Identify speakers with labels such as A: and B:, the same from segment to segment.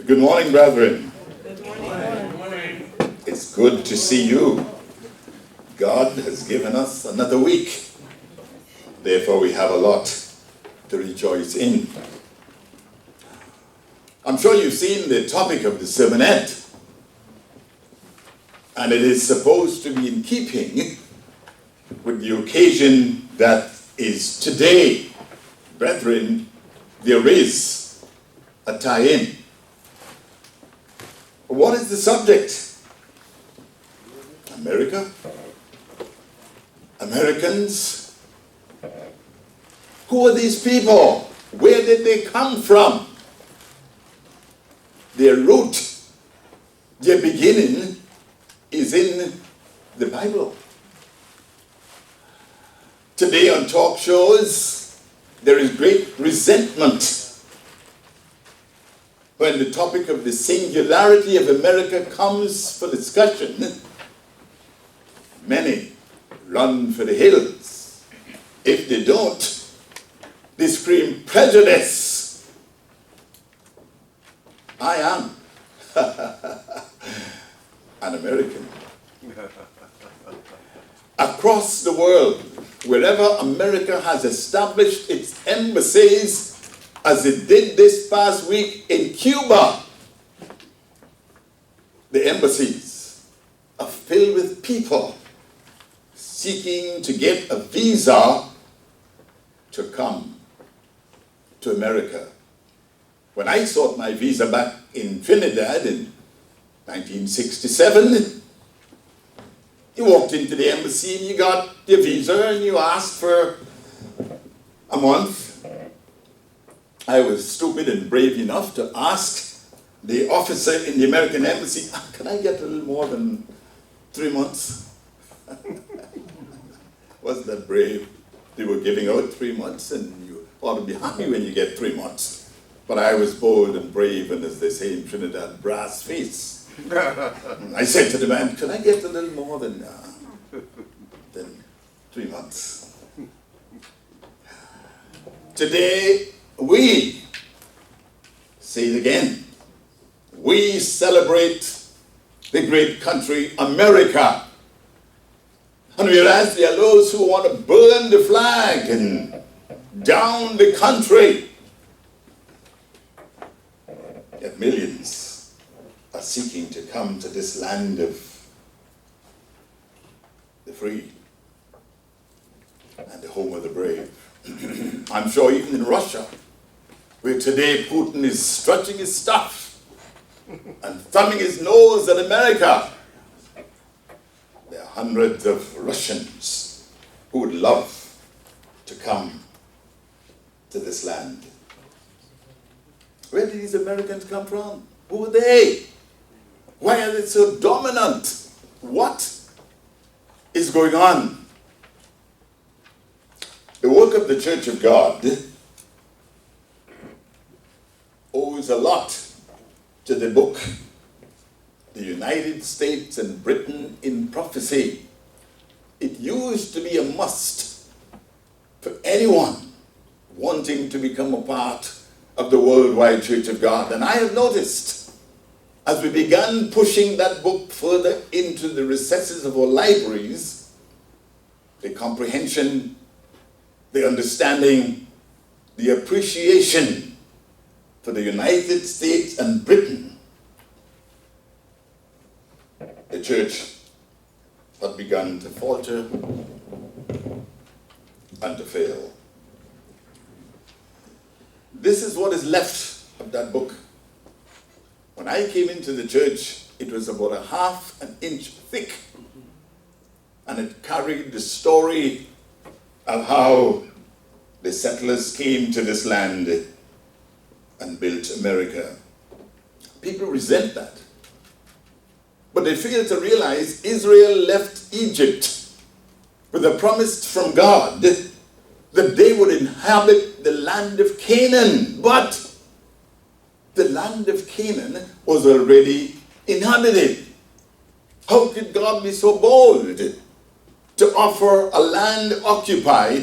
A: Good morning, brethren.
B: Good morning. Good morning.
A: It's good to see you. God has given us another week. Therefore, we have a lot to rejoice in. I'm sure you've seen the topic of the sermonette. And it is supposed to be in keeping with the occasion that is today. Brethren, there is a tie-in. What is the subject? America? Americans? Who are these people? Where did they come from? Their root, their beginning is in the Bible. Today on talk shows, there is great resentment when the topic of the singularity of America comes for discussion. Many run for the hills. If they don't, they scream prejudice. I am an American. Across the world, wherever America has established its embassies, as it did this past week in Cuba, the embassies are filled with people seeking to get a visa to come to America. When I sought my visa back in Trinidad in 1967, you walked into the embassy and you got your visa and you asked for a month. I was stupid and brave enough to ask the officer in the American embassy, can I get a little more than 3 months? Wasn't that brave? They were giving out 3 months and you ought to be happy when you get 3 months. But I was bold and brave and, as they say in Trinidad, brass face. I said to the man, can I get a little more than 3 months? Today, we, say it again, we celebrate the great country, America. And whereas there are those who want to burn the flag and down the country, yet millions are seeking to come to this land of the free and the home of the brave. I'm sure even in Russia, where today Putin is stretching his stuff and thumbing his nose at America, there are hundreds of Russians who would love to come to this land. Where did these Americans come from? Who are they? Why are they so dominant? What is going on? The work of the Church of God owes a lot to the book, The United States and Britain in Prophecy. It used to be a must for anyone wanting to become a part of the worldwide Church of God. And I have noticed, as we began pushing that book further into the recesses of our libraries, the comprehension, the understanding, the appreciation for the United States and Britain, the church had begun to falter and to fail. This is what is left of that book. When I came into the church, it was about a half an inch thick, and it carried the story of how the settlers came to this land and built America. People resent that. But they fail to realize Israel left Egypt with a promise from God that they would inhabit the land of Canaan. But the land of Canaan was already inhabited. How could God be so bold to offer a land occupied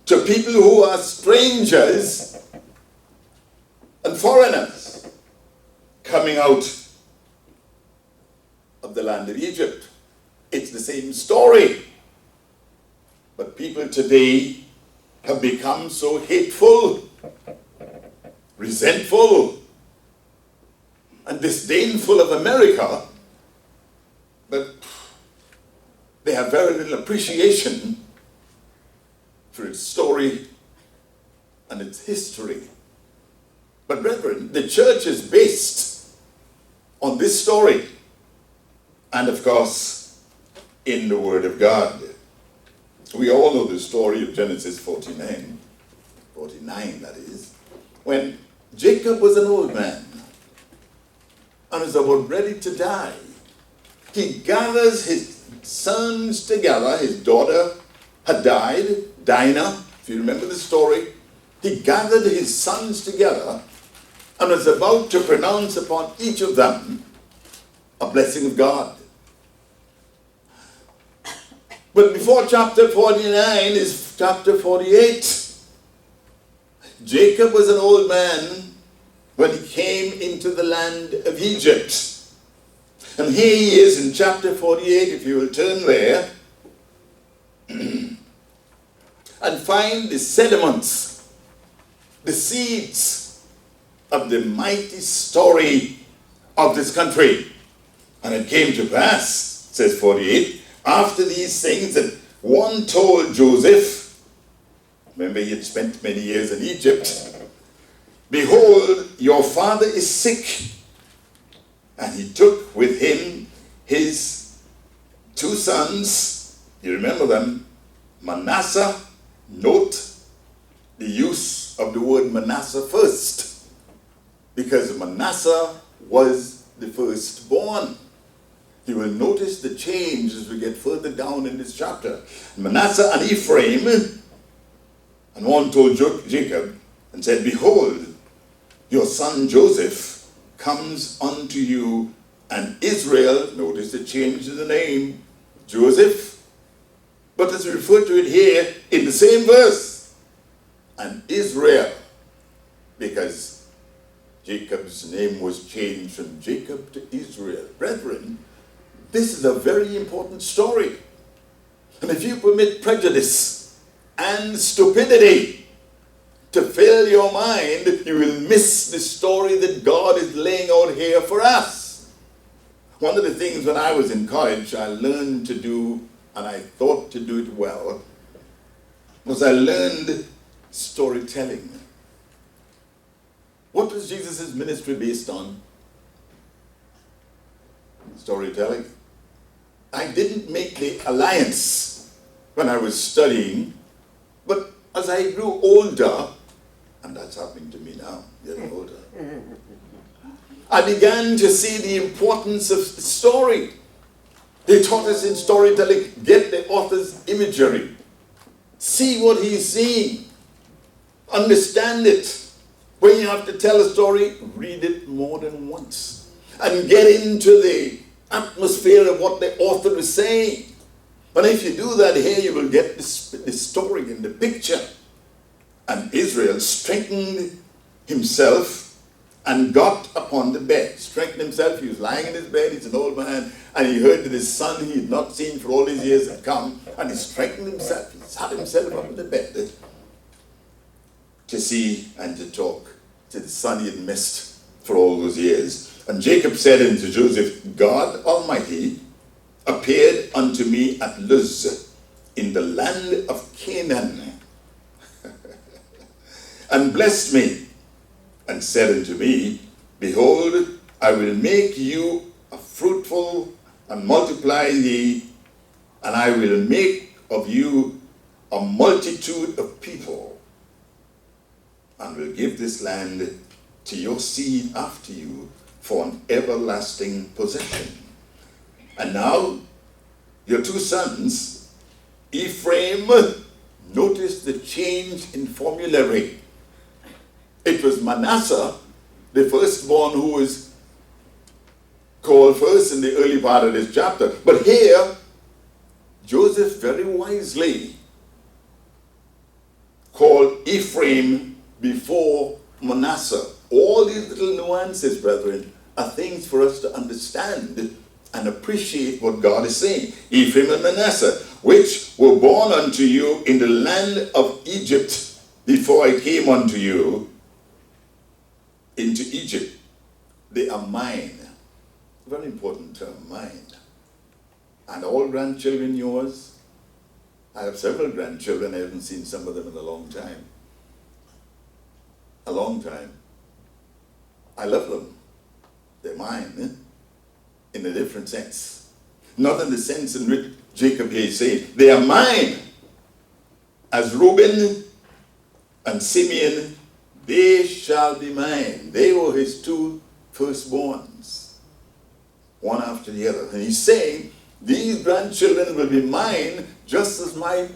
A: to people who are strangers and foreigners? coming out of the land of Egypt. It's the same story. But people today have become so hateful, resentful, and disdainful of America that they have very little appreciation for its story and its history. But brethren, the church is based on this story and, of course, in the Word of God. We all know the story of Genesis 49 that is, when Jacob was an old man and was about ready to die. He gathers his sons together. His daughter had died, Dinah, if you remember the story. He gathered his sons together and was about to pronounce upon each of them a blessing of God. But before chapter 49 is chapter 48. Jacob was an old man when he came into the land of Egypt. And here he is in chapter 48, if you will turn there, and find the sediments, the seeds of the mighty story of this country. And it came to pass, says 48, after these things that one told Joseph, remember he had spent many years in Egypt, behold, your father is sick. And he took with him his two sons, you remember them, Manasseh. Note the use of the word Manasseh first, because Manasseh was the firstborn. You will notice the change as we get further down in this chapter. Manasseh and Ephraim, and one told Jacob and said, behold, your son Joseph comes unto you, and Israel, notice the change in the name, Joseph, but it's referred to it here in the same verse, and Israel, because Jacob's name was changed from Jacob to Israel. Brethren, this is a very important story. And if you permit prejudice and stupidity to fill your mind, you will miss the story that God is laying out here for us. One of the things when I was in college I learned to do, and I thought to do it well, was I learned storytelling. What was Jesus' ministry based on? Storytelling. I didn't make the alliance when I was studying, but as I grew older, and that's happening to me now, getting older, I began to see the importance of the story. They taught us in storytelling, get the author's imagery. See what he's seeing. Understand it. When you have to tell a story, read it more than once. And get into the atmosphere of what the author is saying. And if you do that here, you will get the story and the picture. And Israel strengthened himself and got upon the bed. Strengthened himself, he was lying in his bed, he's an old man, and he heard that his son he had not seen for all these years had come, and he strengthened himself, he sat himself up in the bed to see and to talk to the son he had missed for all those years. And Jacob said unto Joseph, God Almighty appeared unto me at Luz in the land of Canaan, and blessed me, and said unto me, behold, I will make you a fruitful and multiply thee, and I will make of you a multitude of people, and will give this land to your seed after you for an everlasting possession. And now, your two sons, Ephraim, notice the change in formulary. It was Manasseh, the firstborn, who was called first in the early part of this chapter. But here, Joseph very wisely called Ephraim before Manasseh. All these little nuances, brethren, are things for us to understand and appreciate what God is saying. Ephraim and Manasseh, which were born unto you in the land of Egypt before I came unto you into Egypt. They are mine. Very important term, mine. And all grandchildren yours? I have several grandchildren. I haven't seen some of them in a long time. A long time. I love them. They're mine, in a different sense. Not in the sense in which Jacob here is saying, they are mine. As Reuben and Simeon, they shall be mine. They were his two firstborns, one after the other. And he's saying, these grandchildren will be mine just as my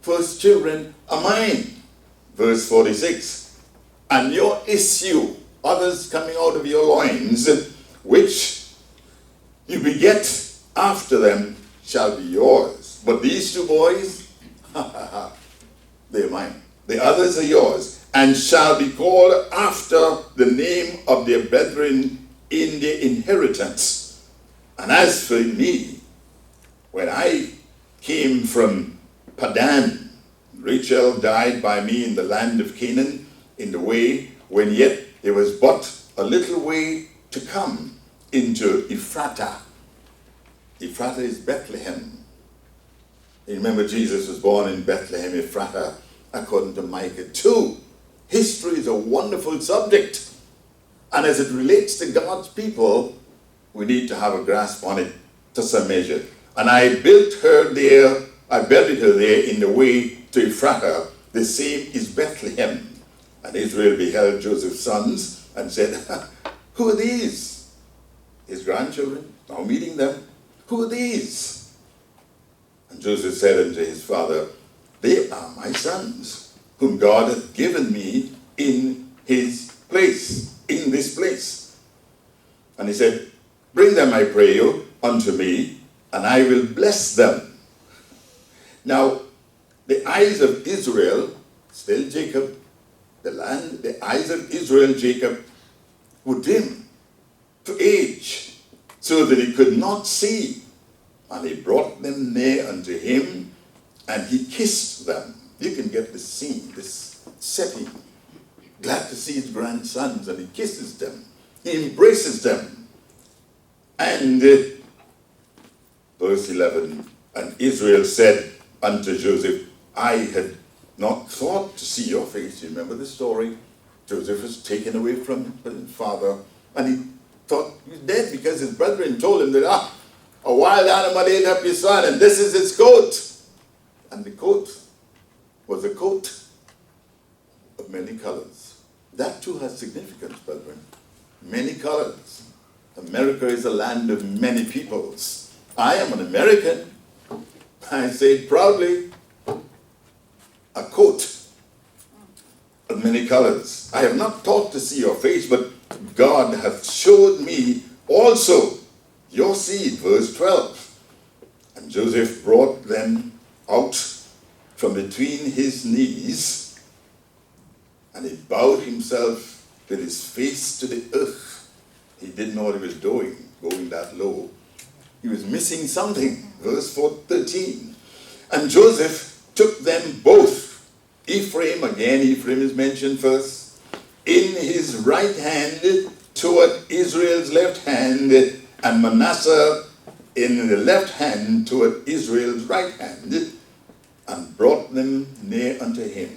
A: first children are mine. Verse 46, and your issue, others coming out of your loins, which you beget after them, shall be yours. But these two boys, they're mine. The others are yours, and shall be called after the name of their brethren in their inheritance. And as for me, when I came from Padan, Rachel died by me in the land of Canaan, in the way when yet there was but a little way to come into Ephratah. Ephratah is Bethlehem. You remember Jesus was born in Bethlehem, Ephratah, according to Micah 2. History is a wonderful subject. And as it relates to God's people, we need to have a grasp on it to some measure. And I built her there, I buried her there in the way to Ephratah. The same is Bethlehem. And Israel beheld Joseph's sons and said, who are these? His grandchildren, now meeting them. Who are these? And Joseph said unto his father, they are my sons, whom God hath given me in his place, in this place. And he said, bring them, I pray you, unto me, and I will bless them. Now, the eyes of Israel, still Jacob, the eyes of Israel, Jacob, were dim to age, so that he could not see. And he brought them near unto him, and he kissed them. You can get this scene, this setting. Glad to see his grandsons, and he kisses them. He embraces them. And verse 11, and Israel said unto Joseph, I had not thought to see your face. You remember the story? Joseph was taken away from his father, and he thought he was dead because his brethren told him that, a wild animal ate up your son, and this is its coat. And the coat was a coat of many colors. That too has significance, brethren. Many colors. America is a land of many peoples. I am an American. I say it proudly. A coat of many colors. I have not thought to see your face, but God hath showed me also your seed. Verse 12. And Joseph brought them out from between his knees, and he bowed himself with his face to the earth. He didn't know what he was doing, going that low. He was missing something. Verse 13. And Joseph took them both. Ephraim, again Ephraim is mentioned first, in his right hand toward Israel's left hand, and Manasseh in the left hand toward Israel's right hand, and brought them near unto him.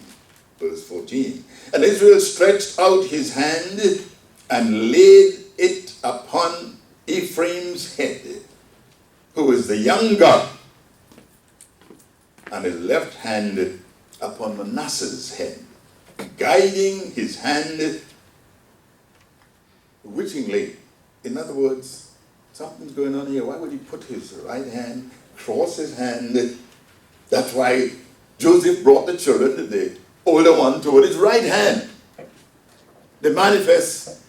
A: Verse 14. And Israel stretched out his hand and laid it upon Ephraim's head, who was the younger, and his left hand upon Manasseh's head, guiding his hand wittingly. In other words, something's going on here. Why would he put his right hand, cross his hand? That's why Joseph brought the children, the older one, toward his right hand, the manifest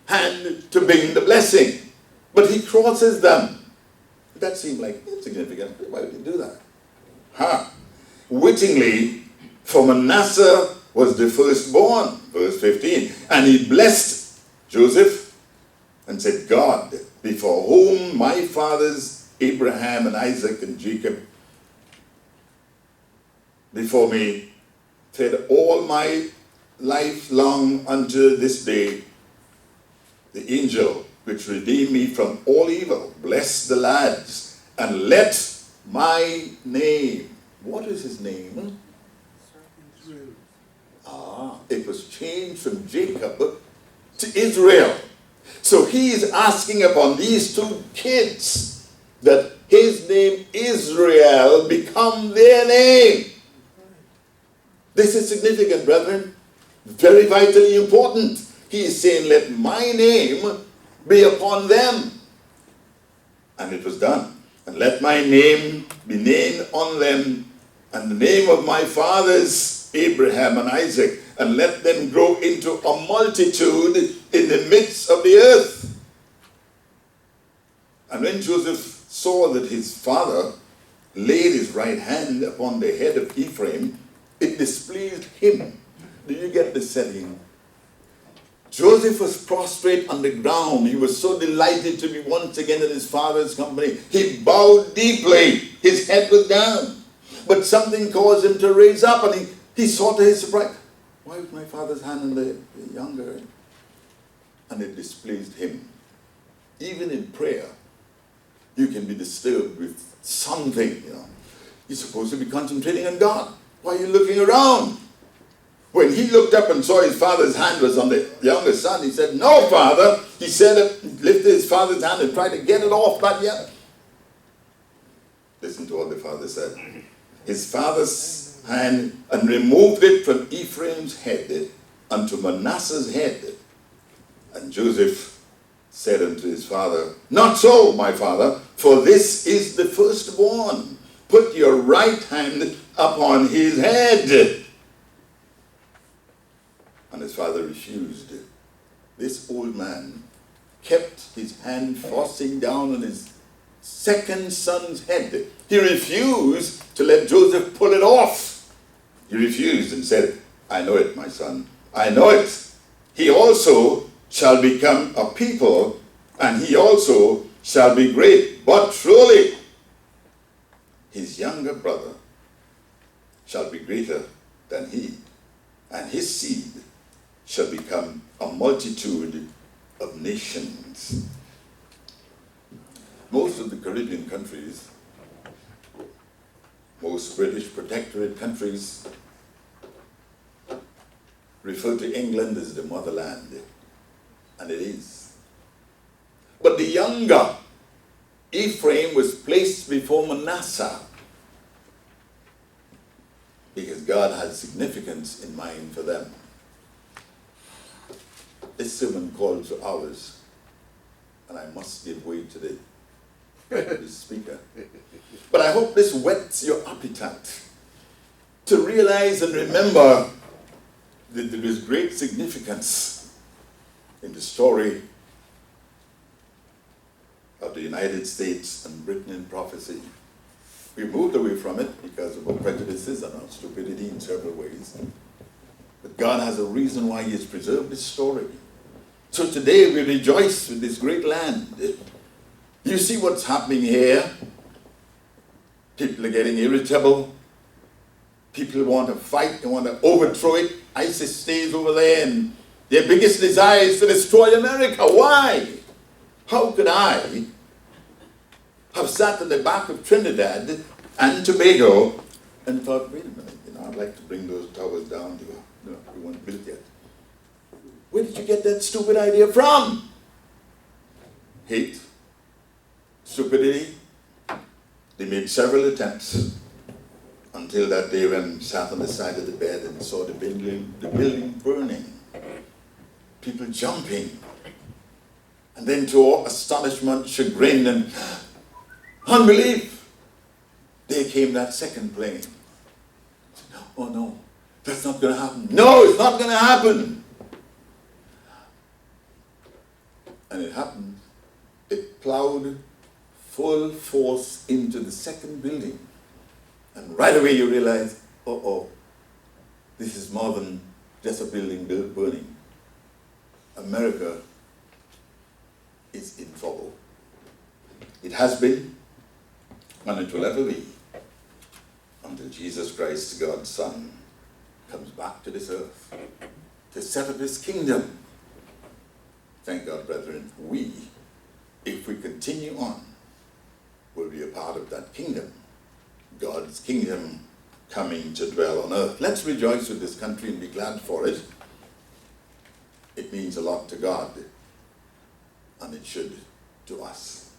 A: hand to bring the blessing. But he crosses them. That seemed like insignificant. Why would he do that? Wittingly, for Manasseh was the firstborn, verse 15, and he blessed Joseph, and and said, God, before whom my fathers Abraham and Isaac and Jacob before me said all my life long unto this day, the angel which redeemed me from all evil, bless the lads, and let my name, what is his name? It was changed from Jacob to Israel. So he is asking upon these two kids that his name Israel become their name. This is significant, brethren. Very vitally important. He is saying, let my name be upon them. And it was done. And let my name be named on them, and the name of my fathers Abraham and Isaac, and let them grow into a multitude in the midst of the earth. And when Joseph saw that his father laid his right hand upon the head of Ephraim, it displeased him. Do you get the setting? Joseph was prostrate on the ground. He was so delighted to be once again in his father's company. He bowed deeply. His head was down. But something caused him to raise up, and he saw to his surprise, why was my father's hand in the younger? And it displeased him. Even in prayer, you can be disturbed with something, You're supposed to be concentrating on God. Why are you looking around? When he looked up and saw his father's hand was on the younger son, he said, no, father. He said, lifted his father's hand and tried to get it off, but yet. Listen to what the father said. His father's hand, and removed it from Ephraim's head unto Manasseh's head. And Joseph said unto his father, not so, my father, for this is the firstborn. Put your right hand upon his head. And his father refused. This old man kept his hand forcing down on his second son's head. He refused to let Joseph pull it off. He refused and said, I know it, my son. I know it. He also shall become a people, and he also shall be great. But truly, his younger brother shall be greater than he, and his seed shall become a multitude of nations. Most of the Caribbean countries, most British protectorate countries, refer to England as the motherland, and it is. But the younger Ephraim was placed before Manasseh because God had significance in mind for them. This sermon calls for hours, and I must give way to the speaker. But I hope this whets your appetite to realize and remember that there is great significance in the story of the United States and Britain in prophecy. We moved away from it because of our prejudices and our stupidity in several ways. But God has a reason why he has preserved this story. So today we rejoice with this great land. You see what's happening here? People are getting irritable. People want to fight. They want to overthrow it. ISIS stays over there, and their biggest desire is to destroy America. Why? How could I have sat in the back of Trinidad and Tobago and thought, wait a minute, I'd like to bring those towers down here. No, we weren't built yet. Where did you get that stupid idea from? Hate, stupidity. They made several attempts until that day when sat on the side of the bed and saw the building burning. People jumping. And then to our astonishment, chagrin, and unbelief, there came that second plane. Oh no, that's not going to happen. No, it's not going to happen. And it happened. It plowed full force into the second building. And right away you realize, this is more than just a building burning. America is in trouble. It has been, and it will ever be, until Jesus Christ, God's Son, comes back to this earth to set up his kingdom. Thank God, brethren, we, if we continue on, will be a part of that kingdom, God's kingdom coming to dwell on earth. Let's rejoice with this country and be glad for it. It means a lot to God, and it should to us.